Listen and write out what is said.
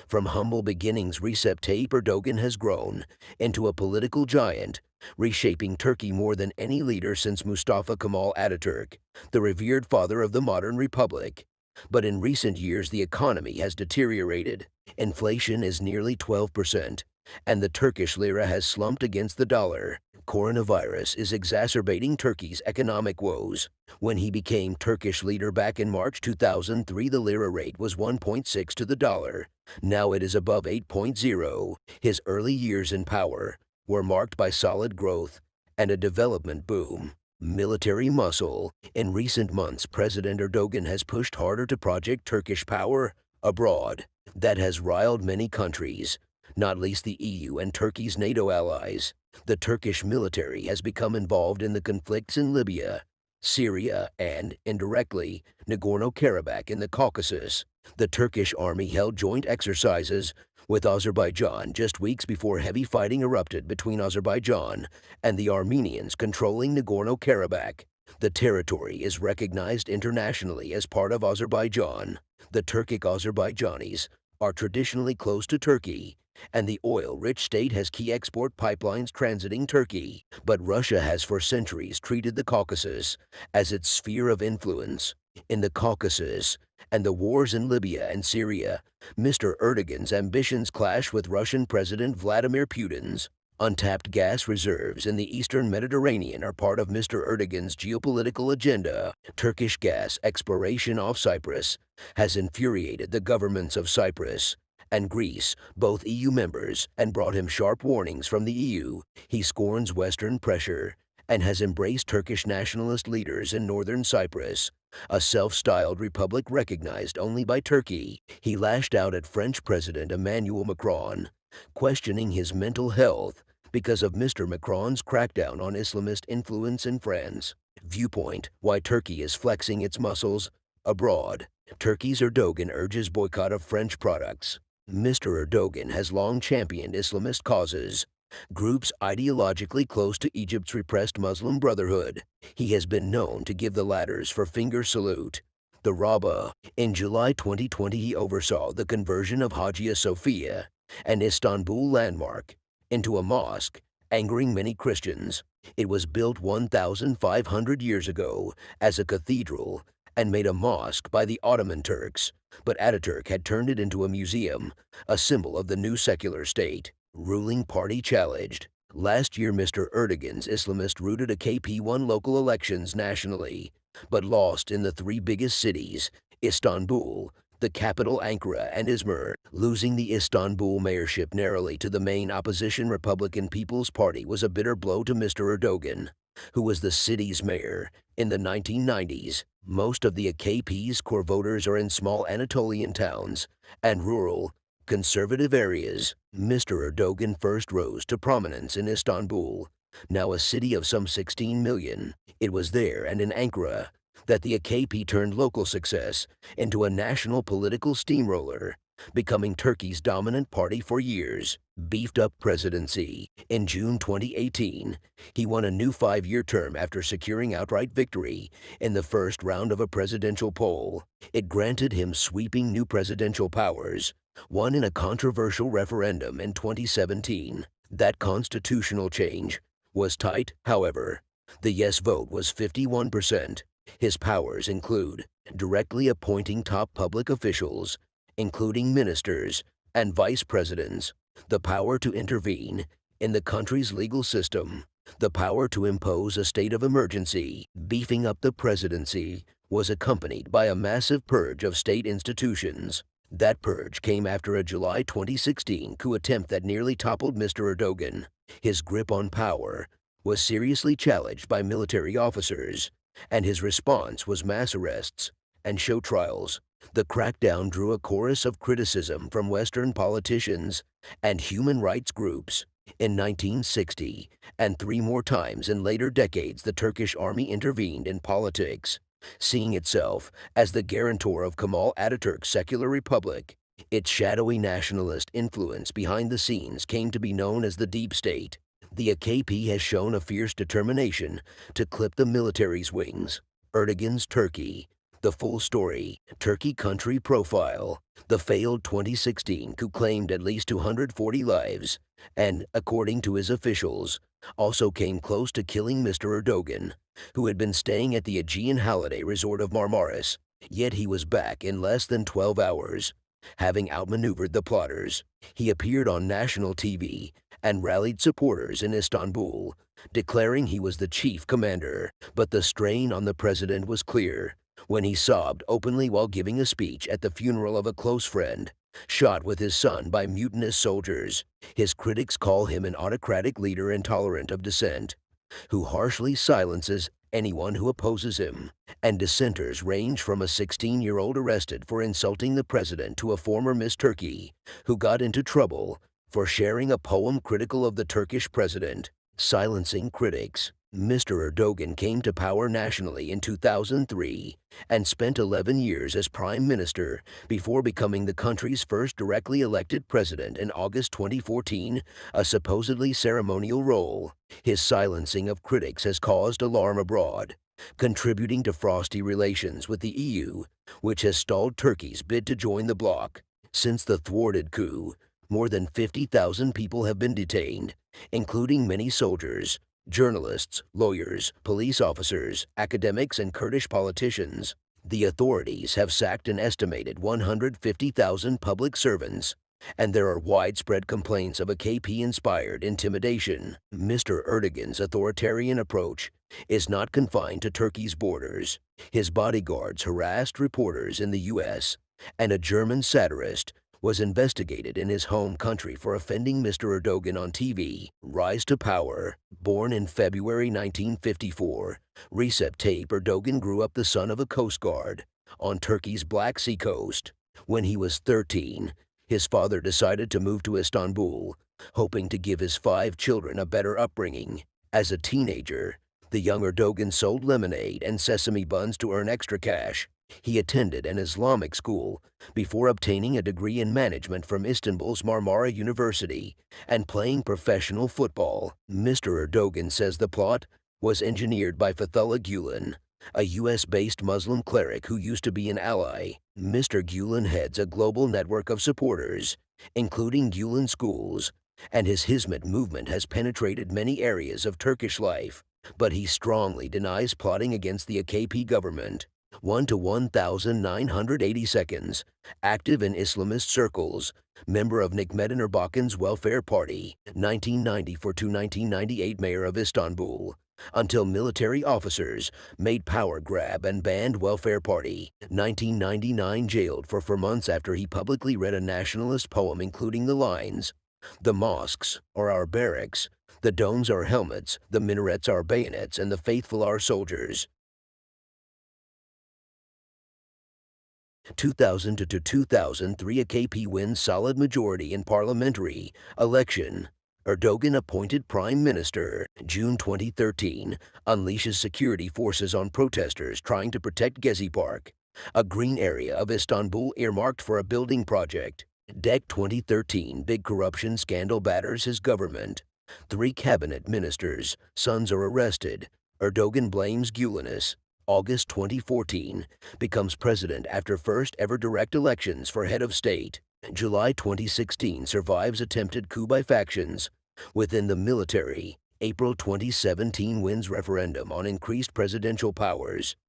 From humble beginnings, Recep Tayyip Erdogan has grown into a political giant, reshaping Turkey more than any leader since Mustafa Kemal Ataturk, the revered father of the modern republic. But in recent years, the economy has deteriorated. Inflation is nearly 12%, and the Turkish lira has slumped against the dollar. Coronavirus is exacerbating Turkey's economic woes. When he became Turkish leader back in March 2003, the lira rate was 1.6 to the dollar. Now it is above 8.0. His early years in power were marked by solid growth and a development boom. Military muscle. In recent months, President Erdogan has pushed harder to project Turkish power abroad. That has riled many countries, not least the EU and Turkey's NATO allies. The Turkish military has become involved in the conflicts in Libya, Syria, and, indirectly, Nagorno-Karabakh in the Caucasus. The Turkish army held joint exercises with Azerbaijan just weeks before heavy fighting erupted between Azerbaijan and the Armenians controlling Nagorno-Karabakh. The territory is recognized internationally as part of Azerbaijan. The Turkic Azerbaijanis are traditionally close to Turkey, and the oil-rich state has key export pipelines transiting Turkey. But Russia has for centuries treated the Caucasus as its sphere of influence. In the Caucasus and the wars in Libya and Syria, Mr. Erdogan's ambitions clash with Russian President Vladimir Putin's. Untapped gas reserves in the eastern Mediterranean are part of Mr. Erdogan's geopolitical agenda. Turkish gas exploration off Cyprus has infuriated the governments of Cyprus and Greece, both EU members, and brought him sharp warnings from the EU. He scorns Western pressure and has embraced Turkish nationalist leaders in northern Cyprus, a self-styled republic recognized only by Turkey. He lashed out at French President Emmanuel Macron, questioning his mental health because of Mr. Macron's crackdown on Islamist influence in France. Viewpoint: why Turkey is flexing its muscles abroad. Turkey's Erdogan urges boycott of French products. Mr. Erdogan has long championed Islamist causes, groups ideologically close to Egypt's repressed Muslim Brotherhood. He has been known to give the ladders for finger salute. The Rabaa. In July 2020, he oversaw the conversion of Hagia Sophia, an Istanbul landmark, into a mosque, angering many Christians. It was built 1,500 years ago as a cathedral and made a mosque by the Ottoman Turks, but Ataturk had turned it into a museum, a symbol of the new secular state. Ruling party challenged. Last year, Mr. Erdogan's Islamist rooted AKP won local elections nationally, but lost in the three biggest cities, Istanbul, the capital Ankara, and Izmir. Losing the Istanbul mayorship narrowly to the main opposition Republican People's Party was a bitter blow to Mr. Erdogan, who was the city's mayor in the 1990s. Most of the AKP's core voters are in small Anatolian towns and rural, conservative areas. Mr. Erdogan first rose to prominence in Istanbul, now a city of some 16 million. It was there and in Ankara that the AKP turned local success into a national political steamroller, becoming Turkey's dominant party for years. Beefed up presidency. In June 2018, he won a new 5-year term after securing outright victory in the first round of a presidential poll. It granted him sweeping new presidential powers, won in a controversial referendum in 2017. That constitutional change was tight, however. The yes vote was 51%. His powers include directly appointing top public officials, including ministers and vice presidents, the power to intervene in the country's legal system, the power to impose a state of emergency. Beefing up the presidency was accompanied by a massive purge of state institutions. That purge came after a July 2016 coup attempt that nearly toppled Mr. Erdogan. His grip on power was seriously challenged by military officers, and his response was mass arrests and show trials. The crackdown drew a chorus of criticism from Western politicians and human rights groups. In 1960, and 3 more times in later decades, the Turkish army intervened in politics, seeing itself as the guarantor of Kemal Ataturk's secular republic. Its shadowy nationalist influence behind the scenes came to be known as the Deep State. The AKP has shown a fierce determination to clip the military's wings. Erdogan's Turkey. The full story, Turkey Country Profile, the failed 2016 coup claimed at least 240 lives, and, according to his officials, also came close to killing Mr. Erdogan, who had been staying at the Aegean holiday resort of Marmaris, yet he was back in less than 12 hours. Having outmaneuvered the plotters, he appeared on national TV and rallied supporters in Istanbul, declaring he was the chief commander. But the strain on the president was clear when he sobbed openly while giving a speech at the funeral of a close friend, shot with his son by mutinous soldiers. His critics call him an autocratic leader intolerant of dissent, who harshly silences anyone who opposes him. And dissenters range from a 16-year-old arrested for insulting the president to a former Miss Turkey who got into trouble for sharing a poem critical of the Turkish president. Silencing critics. Mr. Erdogan came to power nationally in 2003 and spent 11 years as prime minister before becoming the country's first directly elected president in August 2014, a supposedly ceremonial role. His silencing of critics has caused alarm abroad, contributing to frosty relations with the EU, which has stalled Turkey's bid to join the bloc. Since the thwarted coup, more than 50,000 people have been detained, including many soldiers, journalists, lawyers, police officers, academics, and Kurdish politicians. The authorities have sacked an estimated 150,000 public servants, and there are widespread complaints of AKP-inspired intimidation. Mr. Erdogan's authoritarian approach is not confined to Turkey's borders. His bodyguards harassed reporters in the U.S., and a German satirist was investigated in his home country for offending Mr. Erdogan on TV. Rise to power. Born in February 1954, Recep Tayyip Erdogan grew up the son of a coast guard on Turkey's Black Sea coast. When he was 13, his father decided to move to Istanbul, hoping to give his 5 children a better upbringing. As a teenager, the young Erdogan sold lemonade and sesame buns to earn extra cash. He attended an Islamic school before obtaining a degree in management from Istanbul's Marmara University and playing professional football. Mr. Erdogan says the plot was engineered by Fethullah Gulen, a U.S.-based Muslim cleric who used to be an ally. Mr. Gulen heads a global network of supporters, including Gulen schools, and his Hizmet movement has penetrated many areas of Turkish life, but he strongly denies plotting against the AKP government. 1 to 1,980 seconds, active in Islamist circles, member of Nikmetin Erbakan's Welfare Party, 1994 to 1998 mayor of Istanbul, until military officers made power grab and banned Welfare Party, 1999 jailed for 4 months after he publicly read a nationalist poem including the lines, "The mosques are our barracks, the domes are helmets, the minarets are bayonets, and the faithful are soldiers." 2000 to 2003 AKP wins solid majority in parliamentary election. Erdogan appointed prime minister. June 2013 unleashes security forces on protesters trying to protect Gezi Park, a green area of Istanbul earmarked for a building project. DEC 2013 big corruption scandal batters his government. 3 cabinet ministers' sons are arrested. Erdogan blames Gulenis. August 2014, becomes president after first ever direct elections for head of state. July 2016 survives attempted coup by factions within the military. April 2017 wins referendum on increased presidential powers.